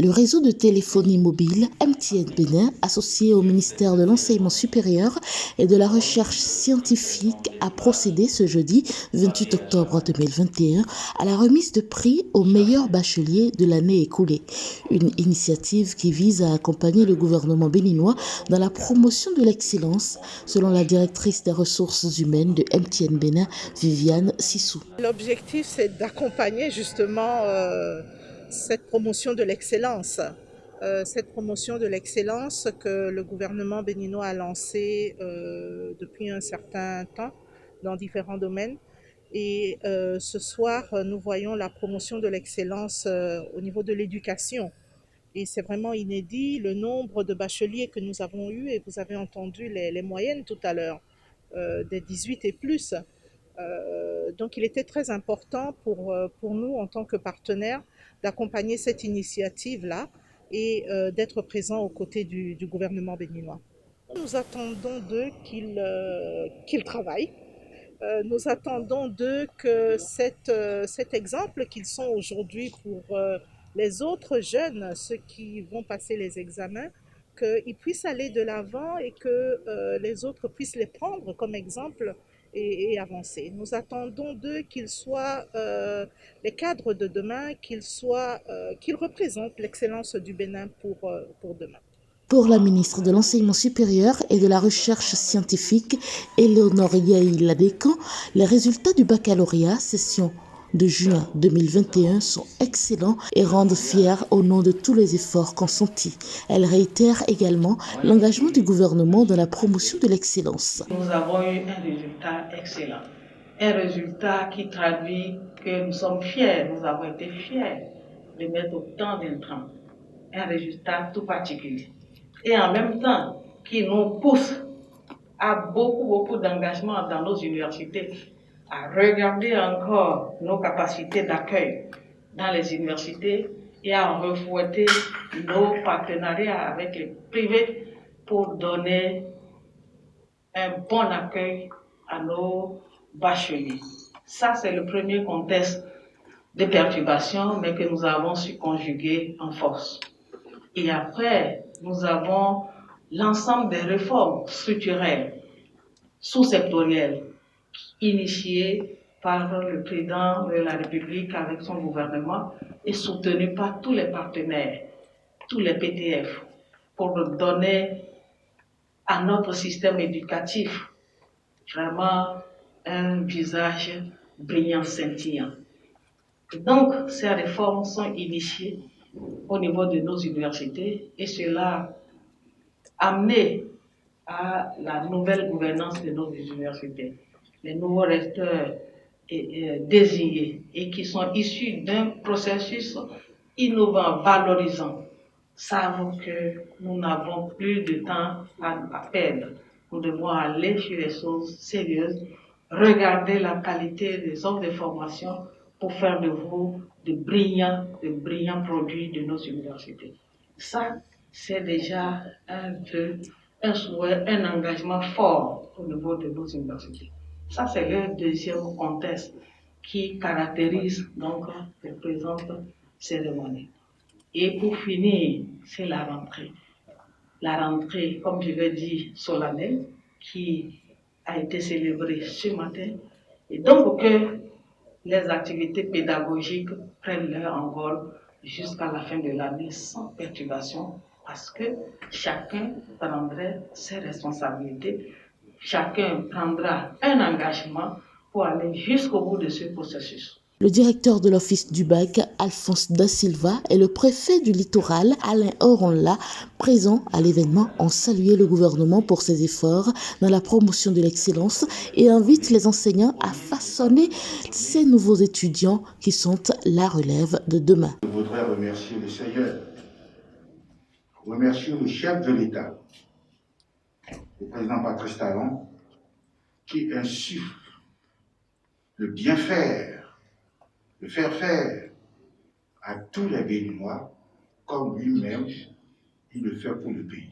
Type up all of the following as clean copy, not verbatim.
Le réseau de téléphonie mobile MTN Bénin, associé au ministère de l'Enseignement supérieur et de la Recherche scientifique, a procédé ce jeudi 28 octobre 2021 à la remise de prix aux meilleurs bacheliers de l'année écoulée. Une initiative qui vise à accompagner le gouvernement béninois dans la promotion de l'excellence, selon la directrice des ressources humaines de MTN Bénin, Viviane Sissou. L'objectif, c'est d'accompagner justement cette promotion de l'excellence. Cette promotion de l'excellence que le gouvernement béninois a lancée depuis un certain temps dans différents domaines. Et ce soir, nous voyons la promotion de l'excellence au niveau de l'éducation. Et c'est vraiment inédit le nombre de bacheliers que nous avons eus, et vous avez entendu les moyennes tout à l'heure, des 18 et plus. Donc il était très important pour nous en tant que partenaires d'accompagner cette initiative-là et d'être présents aux côtés du gouvernement béninois. Nous attendons d'eux qu'ils travaillent. Nous attendons d'eux que cet exemple qu'ils sont aujourd'hui pour les autres jeunes, ceux qui vont passer les examens, qu'ils puissent aller de l'avant et que les autres puissent les prendre comme exemple et avancer. Nous attendons d'eux qu'ils soient les cadres de demain, qu'ils représentent l'excellence du Bénin pour demain. Pour la ministre de l'Enseignement supérieur et de la Recherche scientifique, Éléonore Yaï-Ladécan, les résultats du baccalauréat session de juin 2021 sont excellents et rendent fiers au nom de tous les efforts consentis. Elle réitère également l'engagement du gouvernement dans la promotion de l'excellence. Nous avons eu un résultat excellent, un résultat qui traduit que nous sommes fiers, nous avons été fiers de mettre autant d'intrants, un résultat tout particulier. Et en même temps, qui nous pousse à beaucoup d'engagement dans nos universités, à regarder encore nos capacités d'accueil dans les universités et à refouetter nos partenariats avec les privés pour donner un bon accueil à nos bacheliers. Ça, c'est le premier contexte de perturbation, mais que nous avons su conjuguer en force. Et après, nous avons l'ensemble des réformes structurelles, sous-sectorielles, initiées par le président de la République avec son gouvernement et soutenues par tous les partenaires, tous les PTF, pour donner à notre système éducatif vraiment un visage brillant, scintillant. Donc, ces réformes sont initiées au niveau de nos universités et cela amené à la nouvelle gouvernance de nos universités. Les nouveaux recteurs désignés et qui sont issus d'un processus innovant, valorisant, savent que nous n'avons plus de temps à perdre. Nous devons aller sur les choses sérieuses, regarder la qualité des offres de formation pour faire de vous de brillants produits de nos universités. Ça, c'est déjà un souhait, un engagement fort au niveau de nos universités. Ça, c'est le deuxième contexte qui caractérise donc les présentes cérémonies. Et pour finir, c'est la rentrée. La rentrée, comme je l'ai dit, solennelle, qui a été célébrée ce matin. Et donc que les activités pédagogiques prennent leur envol jusqu'à la fin de l'année sans perturbation, parce que chacun prendrait ses responsabilités, chacun prendra un engagement pour aller jusqu'au bout de ce processus. Le directeur de l'office du bac, Alphonse Da Silva, et le préfet du littoral, Alain Oronla, présents à l'événement, ont salué le gouvernement pour ses efforts dans la promotion de l'excellence et invitent les enseignants à façonner ces nouveaux étudiants qui sont la relève de demain. Je voudrais remercier le Seigneur, remercier le chef de l'État, le président Patrice Talon, qui insuffle le bien faire, le faire faire à tous les Béninois comme lui-même il le fait pour le pays.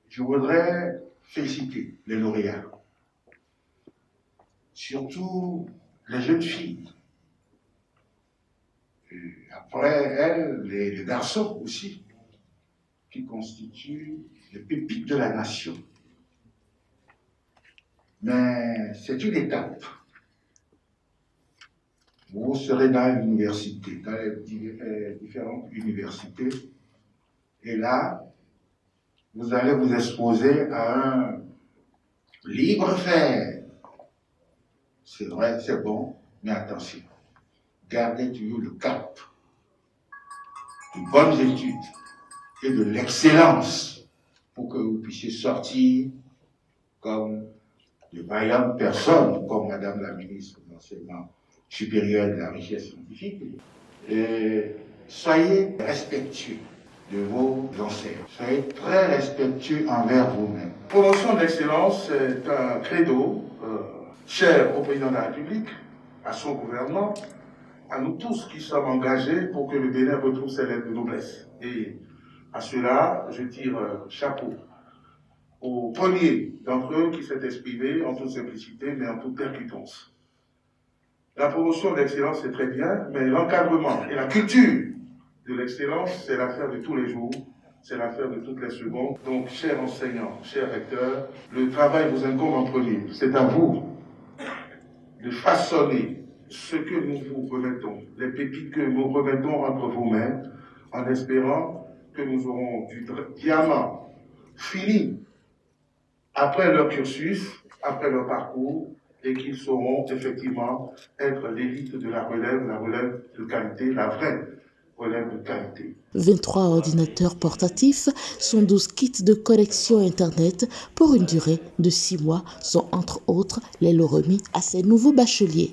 Je voudrais féliciter les lauréats, surtout les jeunes filles, à Après elle, les garçons aussi, qui constituent les pépites de la nation. Mais c'est une étape. Vous serez dans l'université, dans les différentes universités, et là, vous allez vous exposer à un libre faire. C'est vrai, c'est bon, mais attention, gardez toujours le cap de bonnes études et de l'excellence pour que vous puissiez sortir comme de vaillantes personnes, comme Madame la ministre de l'Enseignement supérieur et de la Recherche scientifique. Et soyez respectueux de vos enseignants. Soyez très respectueux envers vous-même. Promotion d'excellence est un credo cher au président de la République, à son gouvernement, à nous tous qui sommes engagés pour que le Bénin retrouve ses lettres de noblesse. Et à cela, je tire chapeau au premier d'entre eux qui s'est exprimé en toute simplicité, mais en toute percutance. La promotion d'excellence, c'est très bien, mais l'encadrement et la culture de l'excellence, c'est l'affaire de tous les jours, c'est l'affaire de toutes les secondes. Donc, chers enseignants, chers recteurs, le travail vous incombe en premier. C'est à vous de façonner ce que nous vous remettons, les pépites que nous remettons entre vos mains, en espérant que nous aurons du diamant fini après leur cursus, après leur parcours, et qu'ils sauront effectivement être l'élite de la relève de qualité, la vraie relève de qualité. 23 ordinateurs portatifs, 112 kits de connexion Internet pour une durée de 6 mois sont entre autres les lots remis à ces nouveaux bacheliers.